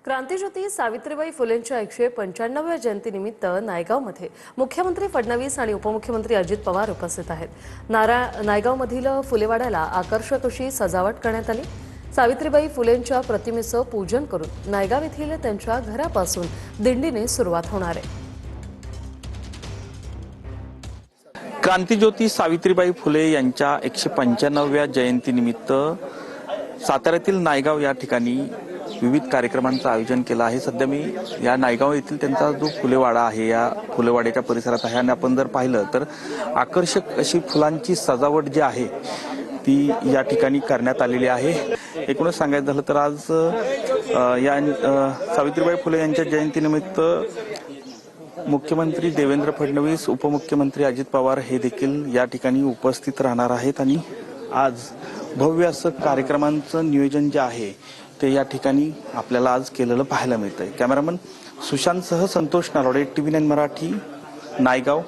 क्रांतिज्योती सावित्रीबाई फुलेंच्या 195व्या जयंतीनिमित्त नायगावमध्ये मुख्यमंत्री फडणवीस आणि उपमुख्यमंत्री अजित पवार उपस्थित आहेत। नायगावमधील फुलेवाड्याला आकर्षक अशी सजावट करण्यात आली। सावित्रीबाई फुलेंच्या प्रतिमेचं पूजन करून नायगाव येथील त्यांच्या घरापासून दिंडीने सुरुवात होणार आहे। क्रांतिज्योती सावित्रीबाई फुले यांच्या 195व्या जयंतीनिमित्त साताऱ्यातील नायगाव या ठिकाणी विविध कार्यक्रमांचं आयोजन केलं आहे। सध्या मी या नायगाव येथील त्यांचा जो फुलेवाडा आहे या फुलेवाड्याच्या परिसरात आहे आणि आपण जर पाहिलं तर आकर्षक अशी फुलांची सजावट जी आहे ती या ठिकाणी करण्यात आलेली आहे। एकूणच सांगायचं झालं तर आज या सावित्रीबाई फुले यांच्या जयंतीनिमित्त मुख्यमंत्री देवेंद्र फडणवीस, उपमुख्यमंत्री अजित पवार हे देखील या ठिकाणी उपस्थित राहणार आहेत आणि आज भव्य असं कार्यक्रमांचं नियोजन जे आहे ते या ठिकाणी आपल्याला आज केलेलं पाहायला मिळतंय। कॅमेरामन सुशांतसह संतोष नारोडे, TV9 मराठी, नायगाव।